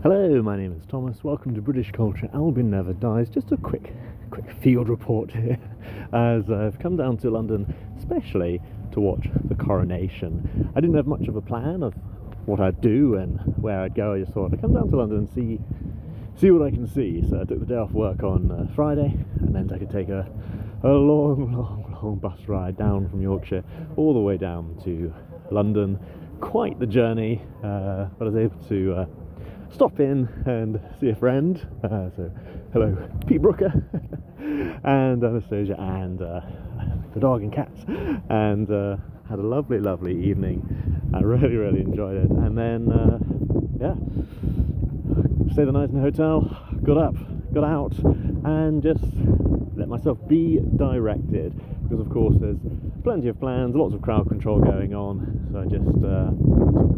Hello, my name is Thomas. Welcome to British Culture. Albin Never Dies. Just a quick field report here, as I've come down to London especially to watch the Coronation. I didn't have much of a plan of what I'd do and where I'd go. I just thought I'd come down to London and see what I can see. So I took the day off work on Friday, and then I could take a long bus ride down from Yorkshire all the way down to London. Quite the journey, but I was able to stop in and see a friend. So hello, Pete Brooker and Anastasia and the dog and cats, and had a lovely evening. I really enjoyed it. And then stayed the night in a hotel, got out and just let myself be directed, because of course there's plenty of plans, lots of crowd control going on. So I just took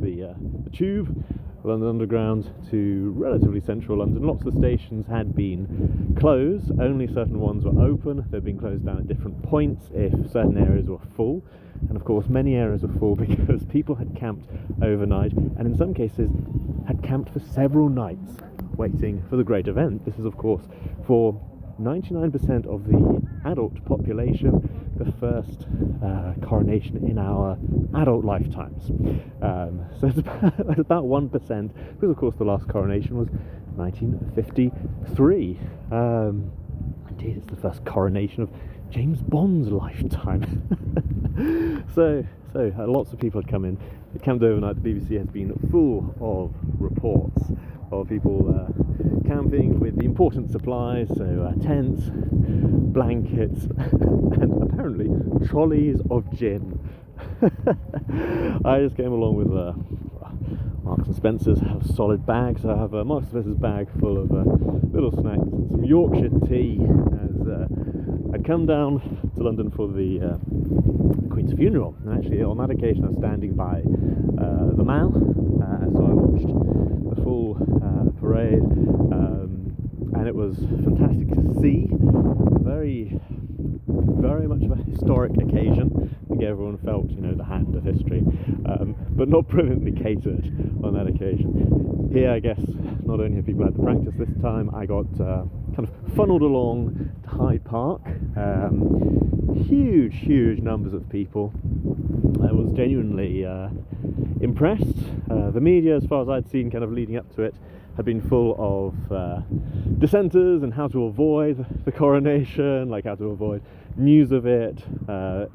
the tube, London Underground, to relatively central London. Lots of the stations had been closed, only certain ones were open. They'd been closed down at different points if certain areas were full, and of course many areas were full because people had camped overnight, and in some cases had camped for several nights waiting for the great event. This is of course for 99% of the adult population, the first coronation in our adult lifetimes. So it's about 1%, because of course the last coronation was 1953. Indeed, it's the first coronation of James Bond's lifetime. So lots of people had come in. They camped overnight. The BBC has been full of reports of people camping with the important supplies, so tents, blankets, and apparently trolleys of gin. I just came along with Marks and Spencer's solid bags. I have a Marks and Spencer's bag full of little snacks and some Yorkshire tea, as I come down to London for the Queen's funeral. And actually, on that occasion, I was standing by the Mall, so I watched the full parade, and it was fantastic to see. Very much of a historic occasion. I think everyone felt, the hand of history, but not brilliantly catered on that occasion. Here, I guess, not only have people had to practice this time, I got kind of funneled along to Hyde Park. Huge numbers of people. I was genuinely impressed. The media, as far as I'd seen kind of leading up to it, had been full of dissenters and how to avoid the coronation, like how to avoid news of it,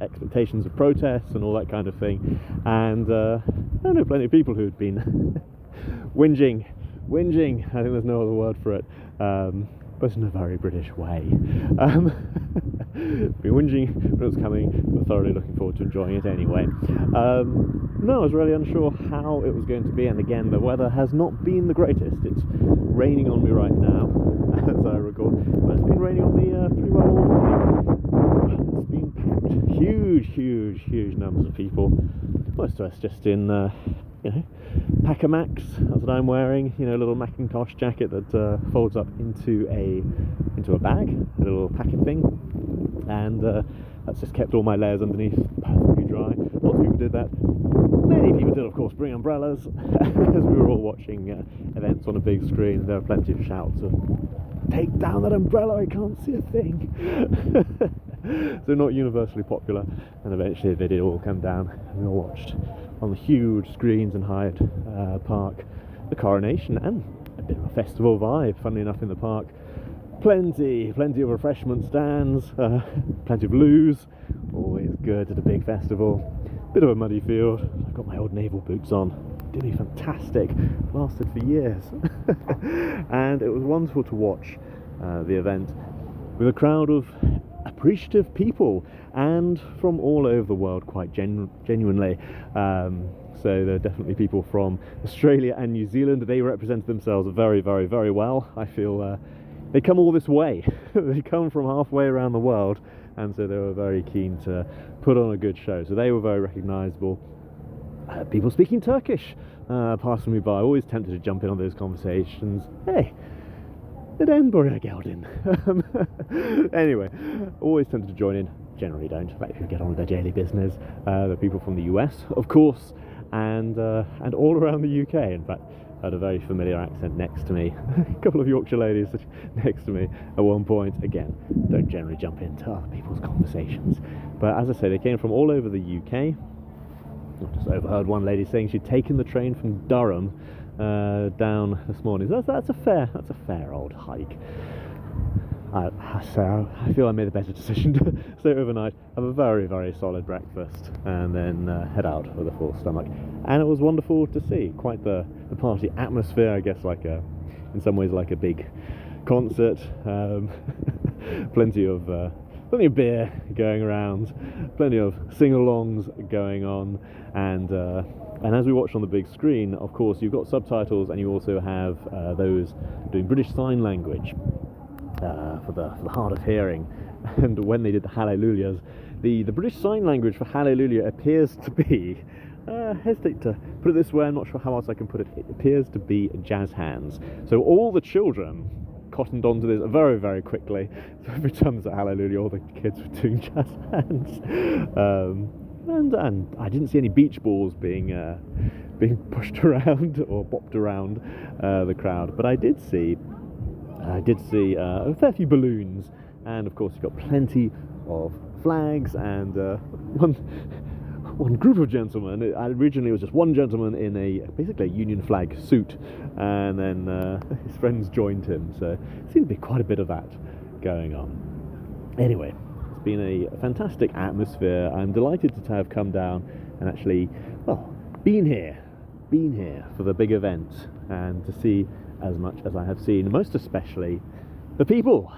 expectations of protests and all that kind of thing. And I know plenty of people who had been whinging, I think there's no other word for it, but in a very British way. Been whinging when it was coming, but thoroughly looking forward to enjoying it anyway. No, I was really unsure how it was going to be, and again, the weather has not been the greatest. It's raining on me right now, as I record, but it's been raining on me pretty well all morning. It's been packed. Huge numbers of people. Most of us just in, Packer Max. That's what I'm wearing. A little Macintosh jacket that folds up into a bag, a little packet thing, and that's just kept all my layers underneath perfectly dry. Lots of people did that. Many people did, of course, bring umbrellas as we were all watching events on a big screen. There were plenty of shouts of "Take down that umbrella! I can't see a thing." So not universally popular, and eventually they did all come down, and we all watched on the huge screens in Hyde Park the coronation, and a bit of a festival vibe, funnily enough, in the park. Plenty of refreshment stands, plenty of loos, always good at a big festival. Bit of a muddy field. I've got my old naval boots on. Did be fantastic, lasted for years. And it was wonderful to watch the event with a crowd of appreciative people, and from all over the world, quite genuinely. So there are definitely people from Australia and New Zealand. They represented themselves very well. I feel they come all this way. They come from halfway around the world, and so they were very keen to put on a good show. So they were very recognisable. People speaking Turkish passing me by, always tempted to jump in on those conversations. Hey, neden buraya geldin? Anyway, always tempted to join in. Generally don't. In fact, if you get on with their daily business. There are people from the US, of course, and all around the UK. In fact, Heard a very familiar accent next to me. A couple of Yorkshire ladies next to me at one point. Again, don't generally jump into other people's conversations. But as I say, they came from all over the UK. I just overheard one lady saying she'd taken the train from Durham down this morning. That's a fair old hike. So I feel I made the better decision to stay overnight, have a very, very solid breakfast, and then head out with a full stomach. And it was wonderful to see, quite the party atmosphere, I guess, like in some ways like a big concert. Plenty of beer going around, plenty of sing-alongs going on, and as we watched on the big screen, of course, you've got subtitles, and you also have those doing British Sign Language. For the hard of hearing. And when they did the hallelujahs, the British Sign Language for hallelujah appears to be, hesitate to put it this way, I'm not sure how else I can put it, it appears to be jazz hands. So all the children cottoned onto this very, very quickly. So every time there's a hallelujah, all the kids were doing jazz hands. And I didn't see any beach balls being pushed around or bopped around the crowd, but I did see a fair few balloons, and of course you've got plenty of flags, and one group of gentlemen. Originally it was just one gentleman in basically a Union flag suit, and then his friends joined him, so it seemed to be quite a bit of that going on. Anyway, it's been a fantastic atmosphere. I'm delighted to have come down and actually, been here for the big event, and to see as much as I have seen, most especially the people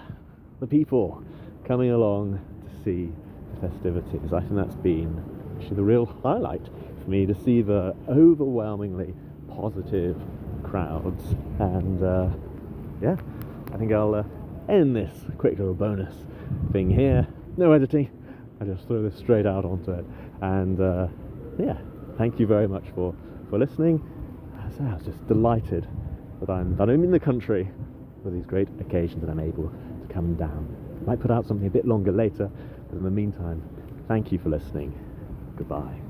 coming along to see the festivities. I think that's been actually the real highlight for me, to see the overwhelmingly positive crowds. And I think I'll end this quick little bonus thing here. No editing, I just throw this straight out onto it. And thank you very much for listening. As I was just delighted that I'm in the country for these great occasions, that I'm able to come down. Might put out something a bit longer later, but in the meantime, thank you for listening. Goodbye.